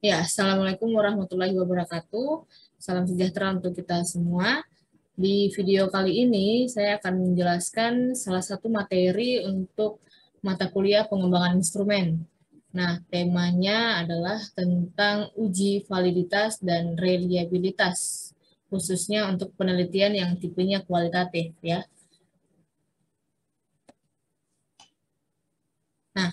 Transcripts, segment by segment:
Ya, Assalamualaikum warahmatullahi wabarakatuh. Salam sejahtera untuk kita semua. Di video kali ini, saya akan menjelaskan salah satu materi untuk mata kuliah pengembangan instrumen. Nah, temanya adalah tentang uji validitas dan reliabilitas, khususnya untuk penelitian yang tipenya kualitatif, ya. Nah,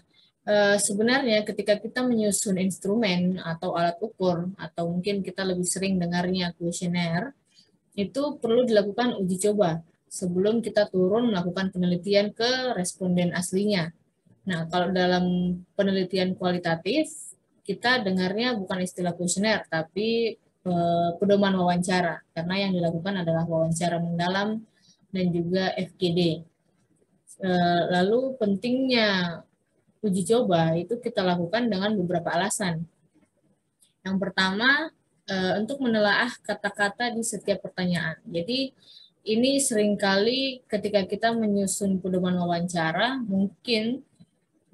sebenarnya ketika kita menyusun instrumen atau alat ukur, atau mungkin kita lebih sering dengarnya kuesioner, itu perlu dilakukan uji coba sebelum kita turun melakukan penelitian ke responden aslinya. Nah, kalau dalam penelitian kualitatif, kita dengarnya bukan istilah kuesioner, tapi pedoman wawancara, karena yang dilakukan adalah wawancara mendalam dan juga FGD. Lalu pentingnya uji coba itu kita lakukan dengan beberapa alasan. Yang pertama, untuk menelaah kata-kata di setiap pertanyaan. Jadi, ini seringkali ketika kita menyusun pedoman wawancara, mungkin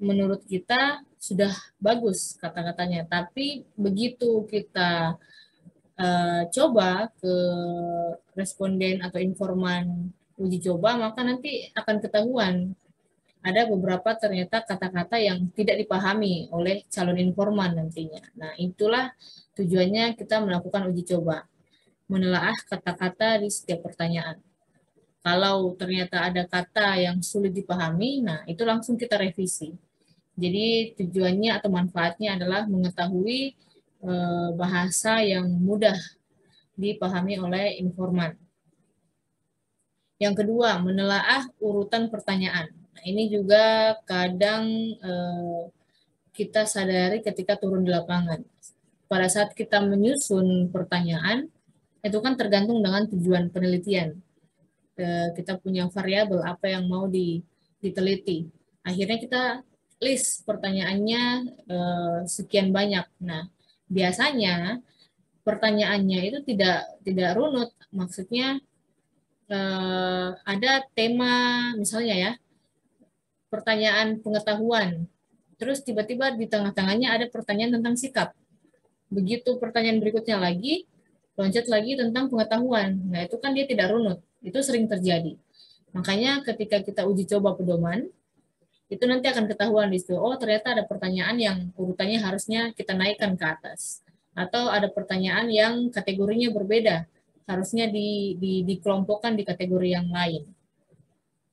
menurut kita sudah bagus kata-katanya, tapi begitu kita coba ke responden atau informan uji coba, maka nanti akan ketahuan ada beberapa ternyata kata-kata yang tidak dipahami oleh calon informan nantinya. Nah, itulah tujuannya kita melakukan uji coba, menelaah kata-kata di setiap pertanyaan. Kalau ternyata ada kata yang sulit dipahami, nah itu langsung kita revisi. Jadi tujuannya atau manfaatnya adalah mengetahui bahasa yang mudah dipahami oleh informan. Yang kedua, menelaah urutan pertanyaan. Nah, ini juga kadang kita sadari ketika turun di lapangan. Pada saat kita menyusun pertanyaan, itu kan tergantung dengan tujuan penelitian. Kita punya variabel apa yang mau diteliti. Akhirnya kita list pertanyaannya sekian banyak. Nah, biasanya pertanyaannya itu tidak runut. Maksudnya ada tema misalnya ya, pertanyaan pengetahuan. Terus tiba-tiba di tengah-tengahnya ada pertanyaan tentang sikap. Begitu pertanyaan berikutnya lagi, loncat lagi tentang pengetahuan. Nah, itu kan dia tidak runut. Itu sering terjadi. Makanya ketika kita uji coba pedoman, itu nanti akan ketahuan di situ. Oh, ternyata ada pertanyaan yang urutannya harusnya kita naikkan ke atas. Atau ada pertanyaan yang kategorinya berbeda. Harusnya dikelompokkan di kategori yang lain.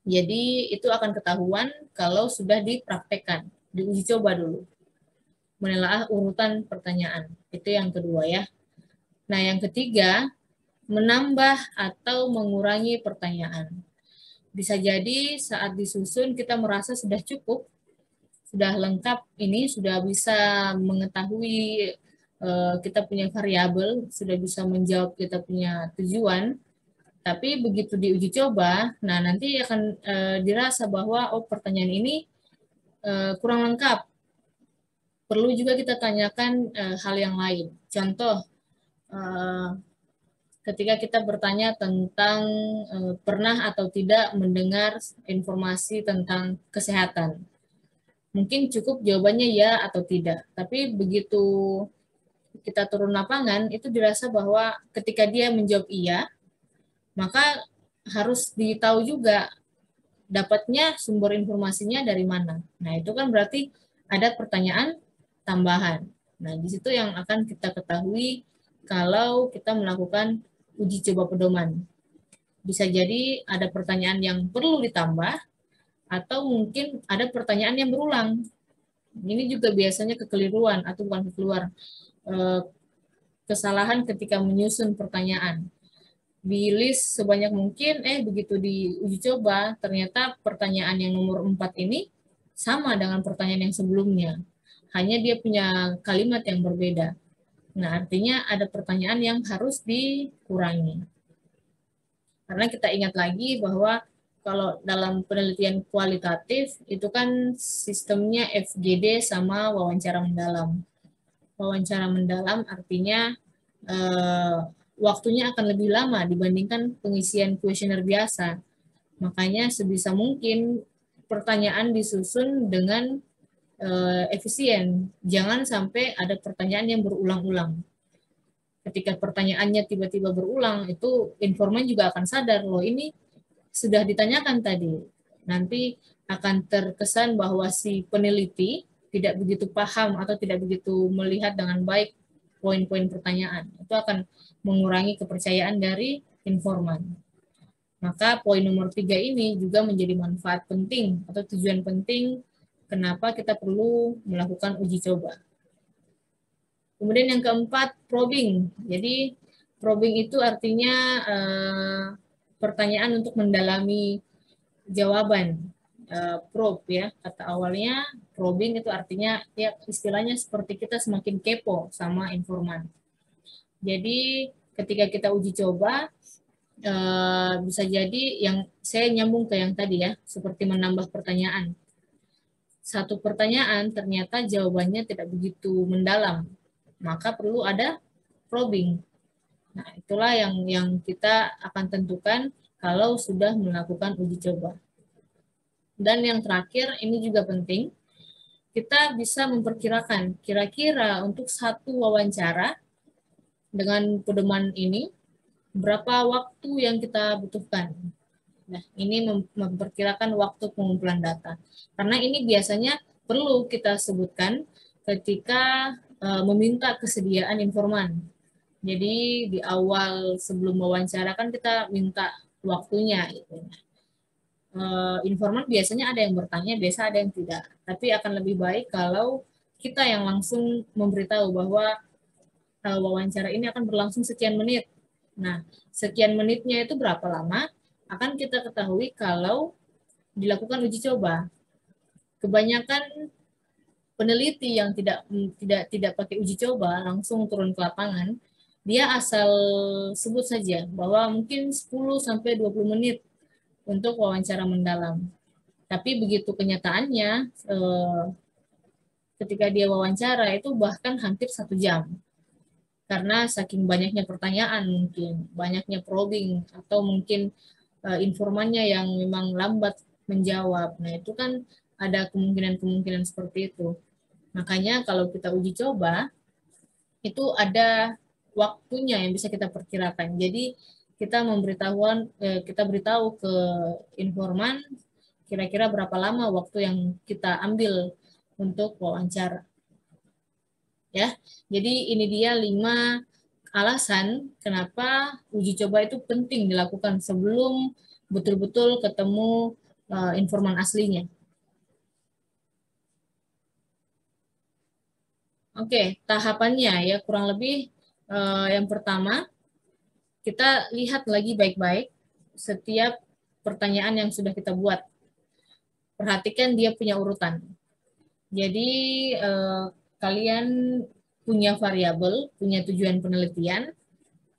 Jadi itu akan ketahuan kalau sudah dipraktekkan, diuji coba dulu. Menelaah urutan pertanyaan. Itu yang kedua ya. Nah, yang ketiga, menambah atau mengurangi pertanyaan. Bisa jadi saat disusun kita merasa sudah cukup, sudah lengkap ini, sudah bisa mengetahui kita punya variabel, sudah bisa menjawab kita punya tujuan, tapi begitu diuji coba, nah nanti akan dirasa bahwa oh pertanyaan ini kurang lengkap. Perlu juga kita tanyakan hal yang lain. Contoh, ketika kita bertanya tentang pernah atau tidak mendengar informasi tentang kesehatan. Mungkin cukup jawabannya ya atau tidak. Tapi begitu kita turun lapangan, itu dirasa bahwa ketika dia menjawab iya, maka harus ditahu juga dapatnya sumber informasinya dari mana. Nah, itu kan berarti ada pertanyaan tambahan. Nah, di situ yang akan kita ketahui kalau kita melakukan uji coba pedoman. Bisa jadi ada pertanyaan yang perlu ditambah, atau mungkin ada pertanyaan yang berulang. Ini juga biasanya kekeliruan, atau bukan kekeliruan, kesalahan ketika menyusun pertanyaan. Di list sebanyak mungkin, begitu diuji coba, ternyata pertanyaan yang nomor 4 ini sama dengan pertanyaan yang sebelumnya. Hanya dia punya kalimat yang berbeda. Nah, artinya ada pertanyaan yang harus dikurangi. Karena kita ingat lagi bahwa kalau dalam penelitian kualitatif, itu kan sistemnya FGD sama wawancara mendalam. Wawancara mendalam artinya waktunya akan lebih lama dibandingkan pengisian kuesioner biasa. Makanya sebisa mungkin pertanyaan disusun dengan efisien. Jangan sampai ada pertanyaan yang berulang-ulang. Ketika pertanyaannya tiba-tiba berulang, itu informan juga akan sadar loh ini sudah ditanyakan tadi. Nanti akan terkesan bahwa si peneliti tidak begitu paham atau tidak begitu melihat dengan baik poin-poin pertanyaan. Itu akan mengurangi kepercayaan dari informan. Maka poin nomor 3 ini juga menjadi manfaat penting atau tujuan penting kenapa kita perlu melakukan uji coba. Kemudian yang keempat, probing. Jadi probing itu artinya pertanyaan untuk mendalami jawaban. Probe ya, kata awalnya probing itu artinya ya istilahnya seperti kita semakin kepo sama informan. Jadi ketika kita uji coba, bisa jadi yang saya nyambung ke yang tadi ya, seperti menambah pertanyaan. Satu pertanyaan ternyata jawabannya tidak begitu mendalam, maka perlu ada probing. Nah, itulah yang kita akan tentukan kalau sudah melakukan uji coba. Dan yang terakhir, ini juga penting, kita bisa memperkirakan kira-kira untuk satu wawancara dengan pedoman ini, berapa waktu yang kita butuhkan. Nah, ini memperkirakan waktu pengumpulan data. Karena ini biasanya perlu kita sebutkan ketika meminta kesediaan informan. Jadi di awal sebelum wawancara kan kita minta waktunya. Gitu. Informan biasanya ada yang bertanya, biasa ada yang tidak. Tapi akan lebih baik kalau kita yang langsung memberitahu bahwa wawancara ini akan berlangsung sekian menit. Nah, sekian menitnya itu berapa lama akan kita ketahui kalau dilakukan uji coba. Kebanyakan peneliti yang tidak pakai uji coba langsung turun ke lapangan, dia asal sebut saja bahwa mungkin 10 sampai 20 menit untuk wawancara mendalam. Tapi begitu kenyataannya ketika dia wawancara itu bahkan hampir 1 jam. Karena saking banyaknya pertanyaan mungkin, banyaknya probing atau mungkin informannya yang memang lambat menjawab. Nah, itu kan ada kemungkinan-kemungkinan seperti itu. Makanya kalau kita uji coba, itu ada waktunya yang bisa kita perkirakan. Jadi kita beritahu ke informan kira-kira berapa lama waktu yang kita ambil untuk wawancara. Ya, jadi ini dia 5 alasan kenapa uji coba itu penting dilakukan sebelum betul-betul ketemu informan aslinya. Oke, tahapannya ya kurang lebih yang pertama kita lihat lagi baik-baik setiap pertanyaan yang sudah kita buat. Perhatikan dia punya urutan. Jadi kalian punya variabel, punya tujuan penelitian.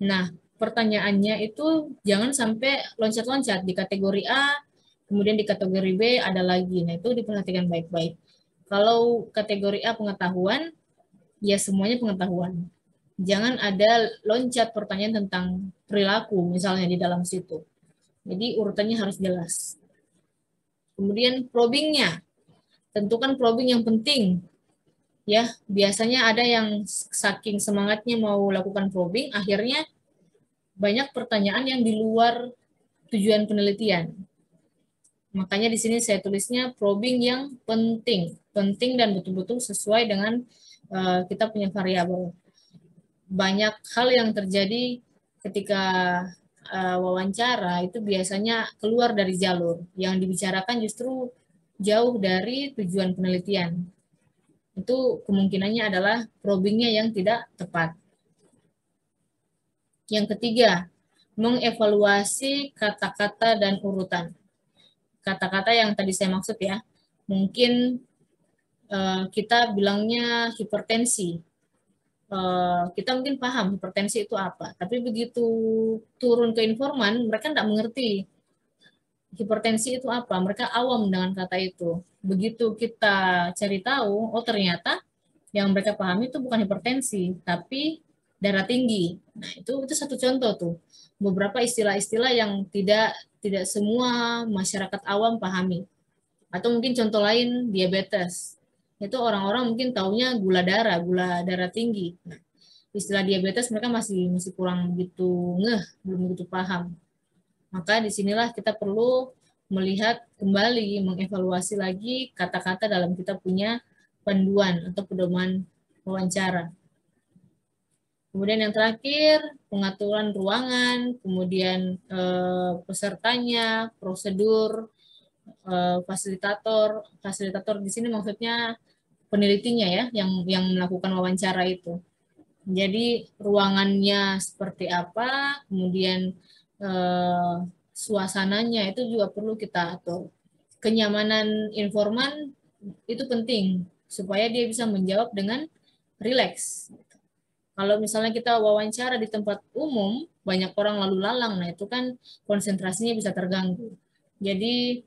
Nah, pertanyaannya itu jangan sampai loncat-loncat di kategori A, kemudian di kategori B ada lagi. Nah, itu diperhatikan baik-baik. Kalau kategori A pengetahuan, ya semuanya pengetahuan. Jangan ada loncat pertanyaan tentang perilaku misalnya di dalam situ. Jadi urutannya harus jelas. Kemudian probingnya, tentukan probing yang penting. Ya, biasanya ada yang saking semangatnya mau lakukan probing, akhirnya banyak pertanyaan yang di luar tujuan penelitian. Makanya di sini saya tulisnya probing yang penting, penting dan betul-betul sesuai dengan kita punya variabel. Banyak hal yang terjadi ketika wawancara itu biasanya keluar dari jalur. Yang dibicarakan justru jauh dari tujuan penelitian. Itu kemungkinannya adalah probingnya yang tidak tepat. Yang ketiga, mengevaluasi kata-kata dan urutan. Kata-kata yang tadi saya maksud ya, mungkin kita bilangnya hipertensi. Kita mungkin paham hipertensi itu apa, tapi begitu turun ke informan, mereka tidak mengerti hipertensi itu apa, mereka awam dengan kata itu. Begitu kita cari tahu, oh ternyata yang mereka pahami itu bukan hipertensi, tapi darah tinggi. Nah, itu satu contoh tuh. Beberapa istilah-istilah yang tidak semua masyarakat awam pahami. Atau mungkin contoh lain diabetes. itu orang-orang mungkin taunya gula darah tinggi. Nah, istilah diabetes mereka masih kurang begitu ngeh, belum begitu paham. Maka disinilah kita perlu melihat kembali, mengevaluasi lagi kata-kata dalam kita punya panduan atau pedoman wawancara. Kemudian yang terakhir, pengaturan ruangan, kemudian pesertanya, prosedur, fasilitator. Fasilitator di sini maksudnya penelitinya ya, yang melakukan wawancara itu. Jadi ruangannya seperti apa, kemudian suasananya itu juga perlu kita atur. Kenyamanan informan itu penting supaya dia bisa menjawab dengan rileks. Kalau misalnya kita wawancara di tempat umum, banyak orang lalu lalang, nah itu kan konsentrasinya bisa terganggu. Jadi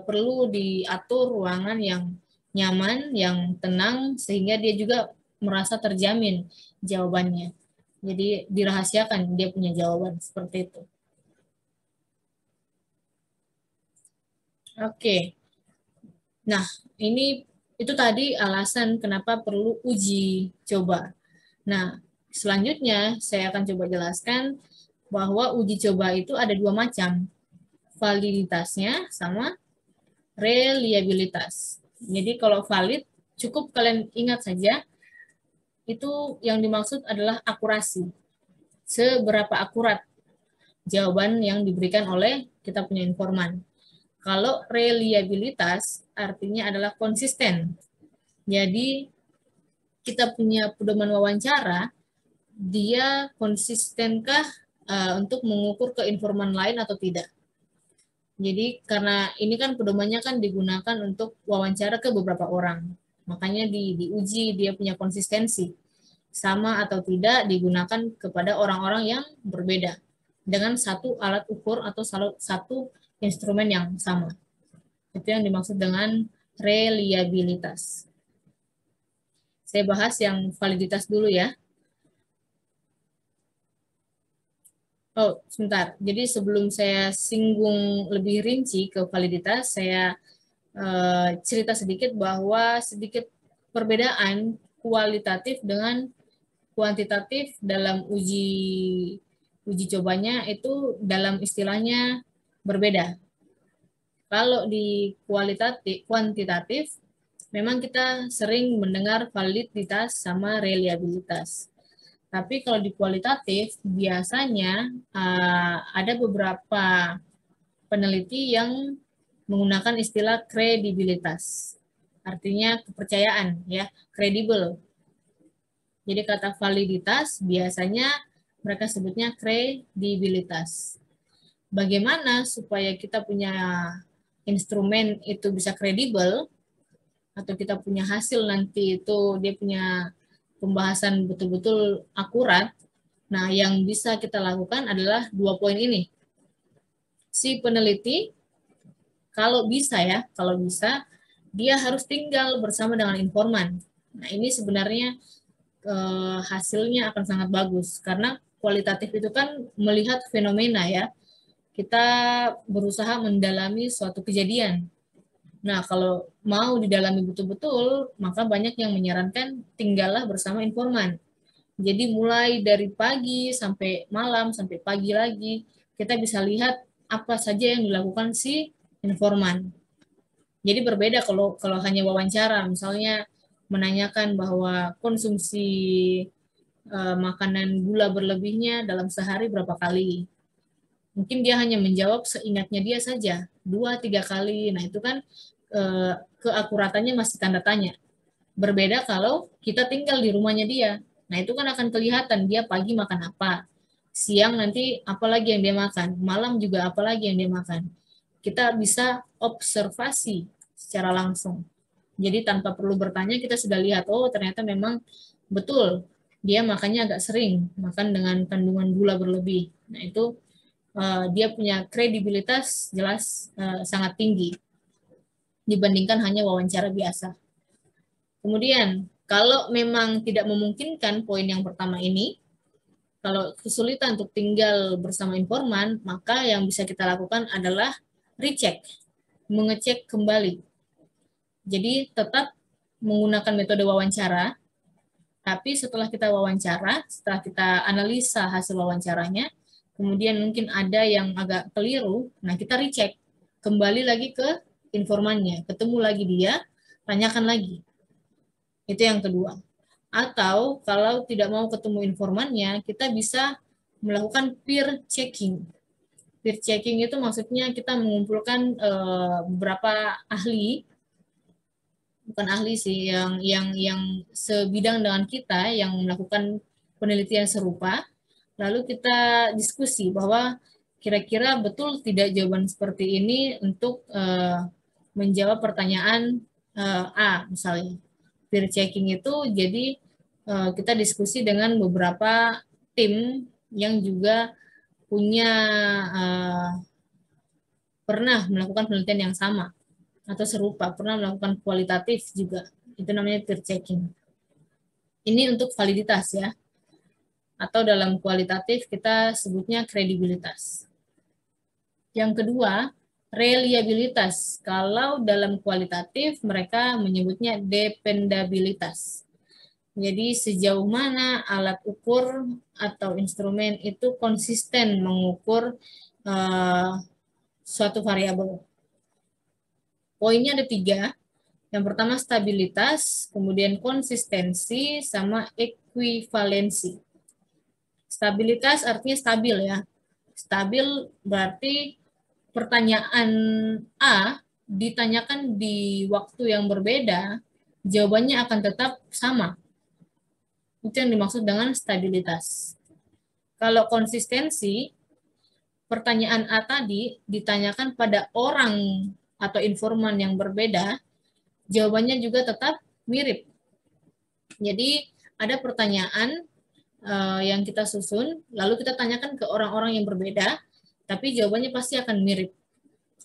perlu diatur ruangan yang nyaman, yang tenang, sehingga dia juga merasa terjamin jawabannya. Jadi dirahasiakan dia punya jawaban seperti itu. Oke. Nah, ini itu tadi alasan kenapa perlu uji coba. Nah, selanjutnya saya akan coba jelaskan bahwa uji coba itu ada dua macam, validitasnya sama reliabilitas. Jadi kalau valid, cukup kalian ingat saja, itu yang dimaksud adalah akurasi. Seberapa akurat jawaban yang diberikan oleh kita punya informan. Kalau reliabilitas artinya adalah konsisten. Jadi kita punya pedoman wawancara, dia konsistenkah untuk mengukur ke informan lain atau tidak. Jadi karena ini kan pedomannya kan digunakan untuk wawancara ke beberapa orang. Makanya diuji dia punya konsistensi. Sama atau tidak digunakan kepada orang-orang yang berbeda. Dengan satu alat ukur atau satu instrumen yang sama. Itu yang dimaksud dengan reliabilitas. Saya bahas yang validitas dulu ya. Oh, sebentar. Jadi sebelum saya singgung lebih rinci ke validitas, saya cerita sedikit bahwa sedikit perbedaan kualitatif dengan kuantitatif dalam uji cobanya itu dalam istilahnya berbeda. Kalau di kuantitatif memang kita sering mendengar validitas sama reliabilitas. Tapi kalau di kualitatif biasanya ada beberapa peneliti yang menggunakan istilah kredibilitas. Artinya kepercayaan ya, kredibel. Jadi kata validitas biasanya mereka sebutnya kredibilitas. Bagaimana supaya kita punya instrumen itu bisa kredibel atau kita punya hasil nanti itu dia punya pembahasan betul-betul akurat. Nah, yang bisa kita lakukan adalah dua poin ini. Si peneliti kalau bisa ya, kalau bisa dia harus tinggal bersama dengan informan. Nah, ini sebenarnya hasilnya akan sangat bagus karena kualitatif itu kan melihat fenomena ya. Kita berusaha mendalami suatu kejadian. Nah, kalau mau didalami betul-betul, maka banyak yang menyarankan tinggallah bersama informan. Jadi mulai dari pagi sampai malam, sampai pagi lagi, kita bisa lihat apa saja yang dilakukan si informan. Jadi berbeda kalau hanya wawancara, misalnya menanyakan bahwa konsumsi makanan gula berlebihnya dalam sehari berapa kali. Mungkin dia hanya menjawab seingatnya dia saja, 2-3 kali. Nah itu kan keakuratannya masih tanda tanya. Berbeda kalau kita tinggal di rumahnya dia. Nah itu kan akan kelihatan dia pagi makan apa, siang nanti apa lagi yang dia makan, malam juga apa lagi yang dia makan. Kita bisa observasi secara langsung. Jadi tanpa perlu bertanya kita sudah lihat, oh ternyata memang betul dia makannya agak sering, makan dengan kandungan gula berlebih. Nah itu dia punya kredibilitas jelas sangat tinggi dibandingkan hanya wawancara biasa. Kemudian, kalau memang tidak memungkinkan poin yang pertama ini, kalau kesulitan untuk tinggal bersama informan, maka yang bisa kita lakukan adalah recheck, mengecek kembali. Jadi tetap menggunakan metode wawancara, tapi setelah kita wawancara, setelah kita analisa hasil wawancaranya, kemudian mungkin ada yang agak keliru, nah kita recheck, kembali lagi ke informannya, ketemu lagi dia, tanyakan lagi. Itu yang kedua. Atau kalau tidak mau ketemu informannya, kita bisa melakukan peer checking. Peer checking itu maksudnya kita mengumpulkan beberapa ahli, bukan ahli sih, yang sebidang dengan kita yang melakukan penelitian serupa, lalu kita diskusi bahwa kira-kira betul tidak jawaban seperti ini untuk menjawab pertanyaan A misalnya. Peer checking itu jadi kita diskusi dengan beberapa tim yang juga punya pernah melakukan penelitian yang sama atau serupa, pernah melakukan kualitatif juga. Itu namanya peer checking. Ini untuk validitas ya. Atau dalam kualitatif kita sebutnya kredibilitas. Yang kedua, reliabilitas. Kalau dalam kualitatif mereka menyebutnya dependabilitas. Jadi sejauh mana alat ukur atau instrumen itu konsisten mengukur suatu variabel. Poinnya ada 3. Yang pertama stabilitas, kemudian konsistensi, sama ekuivalensi. Stabilitas artinya stabil ya. Stabil berarti pertanyaan A ditanyakan di waktu yang berbeda, jawabannya akan tetap sama. Itu yang dimaksud dengan stabilitas. Kalau konsistensi, pertanyaan A tadi ditanyakan pada orang atau informan yang berbeda, jawabannya juga tetap mirip. Jadi ada pertanyaan yang kita susun, lalu kita tanyakan ke orang-orang yang berbeda, tapi jawabannya pasti akan mirip.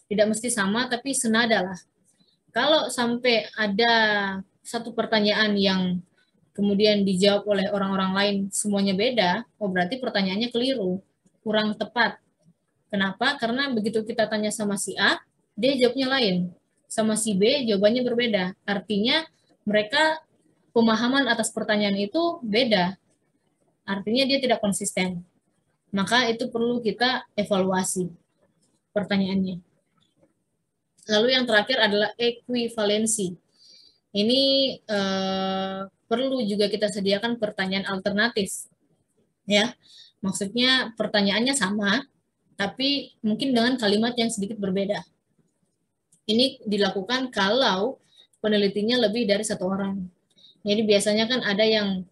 Tidak mesti sama, tapi senada lah. Kalau sampai ada satu pertanyaan yang kemudian dijawab oleh orang-orang lain semuanya beda, oh berarti pertanyaannya keliru, kurang tepat. Kenapa? Karena begitu kita tanya sama si A, dia jawabnya lain. Sama si B, jawabannya berbeda. Artinya mereka pemahaman atas pertanyaan itu beda. Artinya dia tidak konsisten. Maka itu perlu kita evaluasi pertanyaannya. Lalu yang terakhir adalah ekuivalensi. Ini perlu juga kita sediakan pertanyaan alternatif. Ya, maksudnya pertanyaannya sama, tapi mungkin dengan kalimat yang sedikit berbeda. Ini dilakukan kalau penelitinya lebih dari 1 orang. Jadi biasanya kan ada yang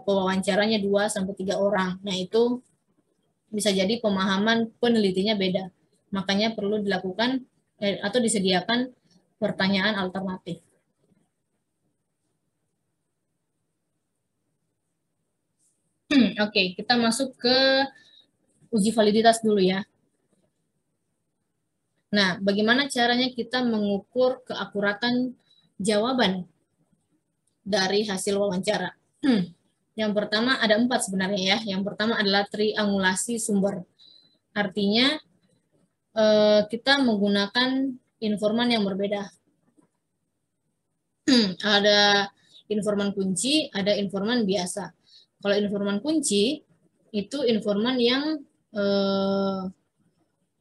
pewawancaranya 2-3 orang. Nah itu bisa jadi pemahaman penelitinya beda. Makanya perlu dilakukan atau disediakan pertanyaan alternatif. Oke, kita masuk ke uji validitas dulu ya. Nah, bagaimana caranya kita mengukur keakuratan jawaban dari hasil wawancara? Yang pertama ada 4 sebenarnya ya. Yang pertama adalah triangulasi sumber. Artinya kita menggunakan informan yang berbeda. Ada informan kunci, ada informan biasa. Kalau informan kunci, itu informan yang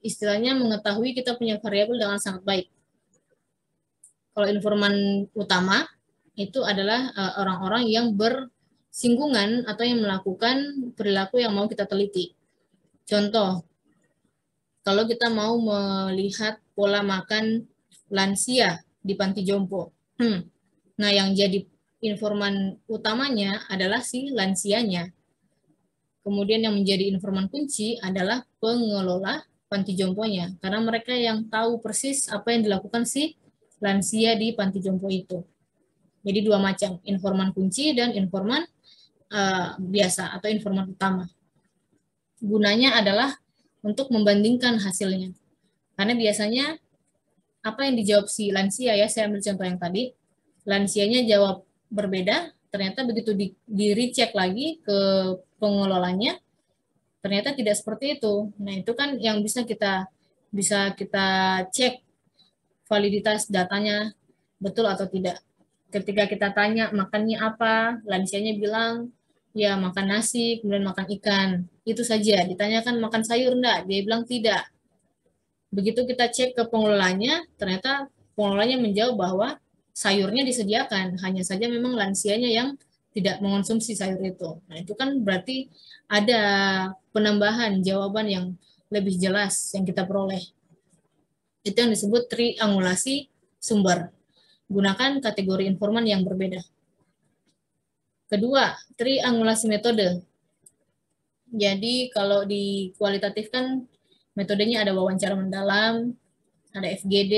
istilahnya mengetahui kita punya variabel dengan sangat baik. Kalau informan utama, itu adalah orang-orang yang bersinggungan atau yang melakukan perilaku yang mau kita teliti. Contoh, kalau kita mau melihat pola makan lansia di panti jompo. Nah, yang jadi informan utamanya adalah si lansianya. Kemudian yang menjadi informan kunci adalah pengelola panti jomponya. Karena mereka yang tahu persis apa yang dilakukan si lansia di panti jompo itu. Jadi 2 macam, informan kunci dan informan biasa atau informan utama. Gunanya adalah untuk membandingkan hasilnya. Karena biasanya apa yang dijawab si lansia ya, saya ambil contoh yang tadi, lansianya jawab berbeda, ternyata begitu di-recheck lagi ke pengelolanya, ternyata tidak seperti itu. Nah, itu kan yang bisa kita cek validitas datanya betul atau tidak. Ketika kita tanya makannya apa, lansianya bilang ya makan nasi, kemudian makan ikan. Itu saja. Ditanyakan makan sayur enggak? Dia bilang tidak. Begitu kita cek ke pengelolanya, ternyata pengelolanya menjawab bahwa sayurnya disediakan, hanya saja memang lansianya yang tidak mengonsumsi sayur itu. Nah, itu kan berarti ada penambahan jawaban yang lebih jelas yang kita peroleh. Itu yang disebut triangulasi sumber. Gunakan kategori informan yang berbeda. Kedua, triangulasi metode. Jadi kalau di kualitatif kan metodenya ada wawancara mendalam, ada FGD,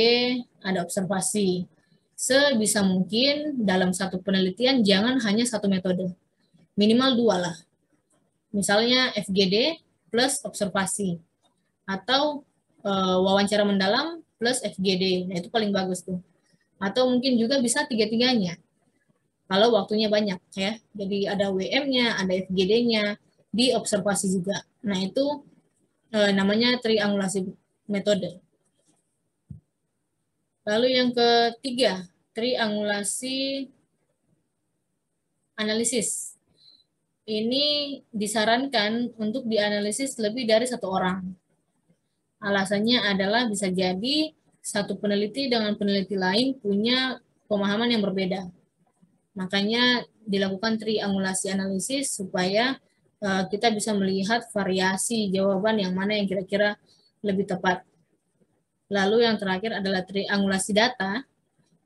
ada observasi. Sebisa mungkin dalam satu penelitian jangan hanya satu metode. Minimal dua lah. Misalnya FGD plus observasi. Atau wawancara mendalam plus FGD. Nah, itu paling bagus tuh. Atau mungkin juga bisa tiga-tiganya. Kalau waktunya banyak ya. Jadi ada WM-nya, ada FGD-nya, di observasi juga. Nah, itu namanya triangulasi metode. Lalu yang ketiga, triangulasi analisis. Ini disarankan untuk dianalisis lebih dari satu orang. Alasannya adalah bisa jadi satu peneliti dengan peneliti lain punya pemahaman yang berbeda. Makanya dilakukan triangulasi analisis supaya kita bisa melihat variasi jawaban yang mana yang kira-kira lebih tepat. Lalu yang terakhir adalah triangulasi data.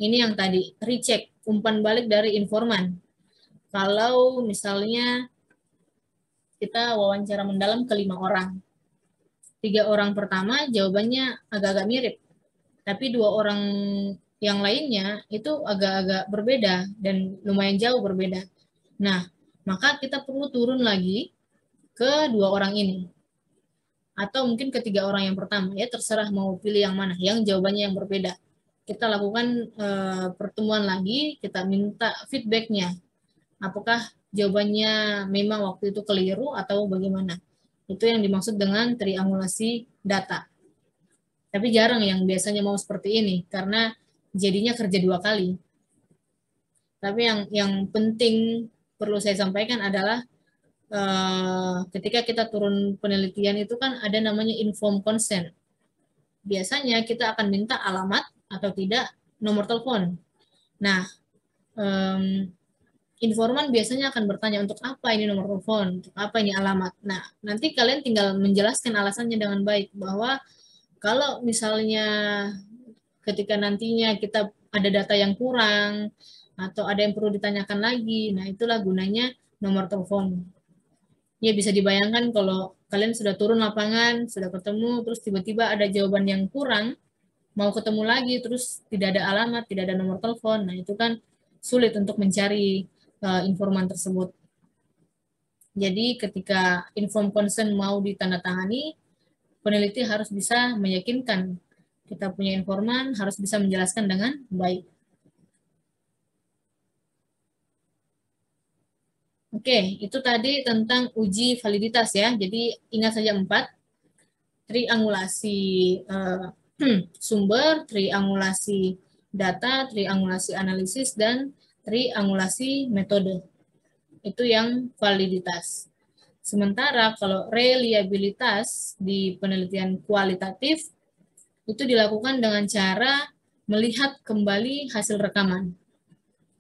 Ini yang tadi, recheck, umpan balik dari informan. Kalau misalnya kita wawancara mendalam ke 5 orang. 3 orang pertama jawabannya agak-agak mirip. Tapi 2 orang yang lainnya itu agak-agak berbeda dan lumayan jauh berbeda. Nah, maka kita perlu turun lagi ke 2 orang ini. Atau mungkin ke 3 orang yang pertama, ya terserah mau pilih yang mana, yang jawabannya yang berbeda. Kita lakukan pertemuan lagi, kita minta feedbacknya. Apakah jawabannya memang waktu itu keliru atau bagaimana? Itu yang dimaksud dengan triangulasi data. Tapi jarang yang biasanya mau seperti ini, karena jadinya kerja 2 kali. Tapi yang penting perlu saya sampaikan adalah ketika kita turun penelitian itu kan ada namanya informed consent. Biasanya kita akan minta alamat atau tidak nomor telepon. Nah, informan biasanya akan bertanya untuk apa ini nomor telepon, untuk apa ini alamat. Nah, nanti kalian tinggal menjelaskan alasannya dengan baik bahwa kalau misalnya ketika nantinya kita ada data yang kurang atau ada yang perlu ditanyakan lagi, nah itulah gunanya nomor telepon. Ya bisa dibayangkan kalau kalian sudah turun lapangan, sudah ketemu, terus tiba-tiba ada jawaban yang kurang, mau ketemu lagi, terus tidak ada alamat, tidak ada nomor telepon, nah itu kan sulit untuk mencari informan tersebut. Jadi ketika inform consent mau ditandatangani, peneliti harus bisa meyakinkan kita punya informan, harus bisa menjelaskan dengan baik. Oke, itu tadi tentang uji validitas ya. Jadi ingat saja 4, triangulasi sumber, triangulasi data, triangulasi analisis, dan triangulasi metode. Itu yang validitas. Sementara kalau reliabilitas di penelitian kualitatif itu dilakukan dengan cara melihat kembali hasil rekaman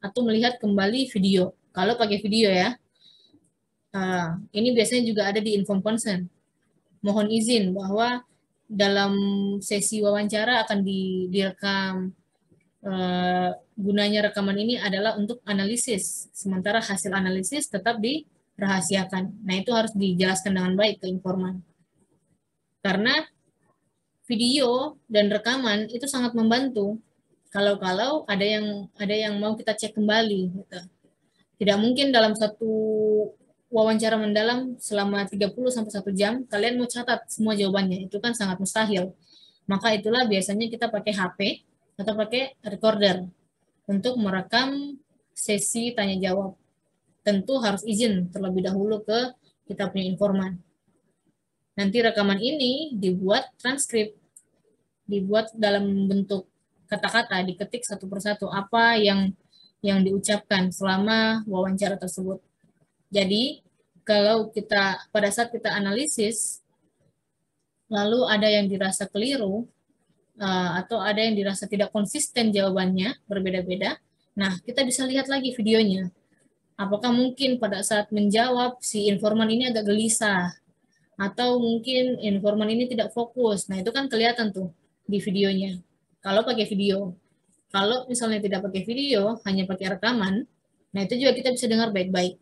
atau melihat kembali video. Kalau pakai video ya, ini biasanya juga ada di inform consent. Mohon izin bahwa dalam sesi wawancara akan direkam. Gunanya rekaman ini adalah untuk analisis, sementara hasil analisis tetap dirahasiakan. Nah, itu harus dijelaskan dengan baik ke informan. Karena video dan rekaman itu sangat membantu kalau ada yang mau kita cek kembali gitu. Tidak mungkin dalam satu wawancara mendalam selama 30 sampai 1 jam kalian mau catat semua jawabannya. Itu kan sangat mustahil. Maka itulah biasanya kita pakai HP atau pakai recorder untuk merekam sesi tanya jawab. Tentu harus izin terlebih dahulu ke kita punya informan. Nanti rekaman ini dibuat transkrip, dibuat dalam bentuk kata-kata, diketik satu persatu apa yang diucapkan selama wawancara tersebut. Jadi, kalau pada saat kita analisis, lalu ada yang dirasa keliru, atau ada yang dirasa tidak konsisten jawabannya, berbeda-beda, nah kita bisa lihat lagi videonya. Apakah mungkin pada saat menjawab si informan ini agak gelisah, atau mungkin informan ini tidak fokus. Nah, itu kan kelihatan tuh di videonya. Kalau pakai video. Kalau misalnya tidak pakai video, hanya pakai rekaman, nah itu juga kita bisa dengar baik-baik.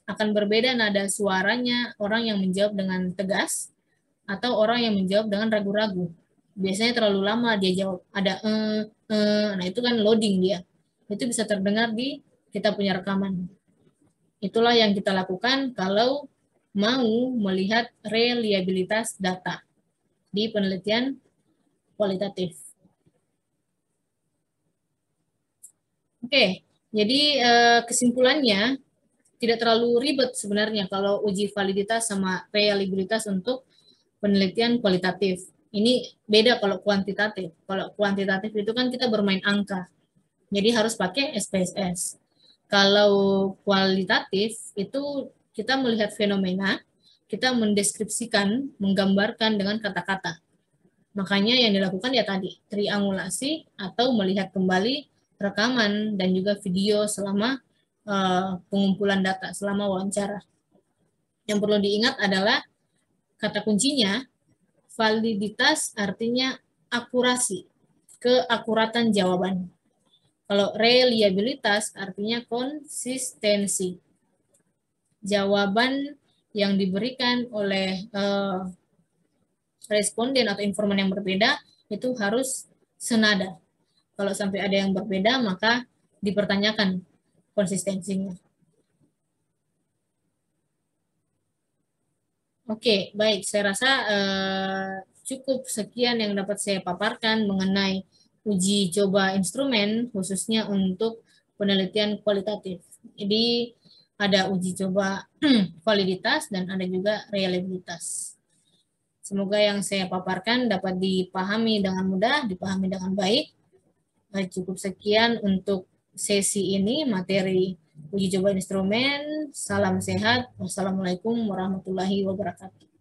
Akan berbeda nada suaranya orang yang menjawab dengan tegas atau orang yang menjawab dengan ragu-ragu. Biasanya terlalu lama dia jawab, ada nah itu kan loading dia. Itu bisa terdengar di kita punya rekaman. Itulah yang kita lakukan kalau mau melihat reliabilitas data di penelitian kualitatif. Oke, jadi kesimpulannya tidak terlalu ribet sebenarnya kalau uji validitas sama reliabilitas untuk penelitian kualitatif. Ini beda kalau kuantitatif. Kalau kuantitatif itu kan kita bermain angka. Jadi harus pakai SPSS. Kalau kualitatif itu kita melihat fenomena, kita mendeskripsikan, menggambarkan dengan kata-kata. Makanya yang dilakukan ya tadi, triangulasi atau melihat kembali rekaman dan juga video selama pengumpulan data, selama wawancara. Yang perlu diingat adalah kata kuncinya, validitas artinya akurasi, keakuratan jawaban. Kalau reliabilitas artinya konsistensi. Jawaban yang diberikan oleh responden atau informan yang berbeda itu harus senada. Kalau sampai ada yang berbeda, maka dipertanyakan konsistensinya. Oke, baik. Saya rasa cukup sekian yang dapat saya paparkan mengenai uji coba instrumen, khususnya untuk penelitian kualitatif. Jadi, ada uji coba validitas dan ada juga reliabilitas. Semoga yang saya paparkan dapat dipahami dengan mudah, dipahami dengan baik. Cukup sekian untuk sesi ini, materi uji coba instrumen. Salam sehat. Wassalamualaikum warahmatullahi wabarakatuh.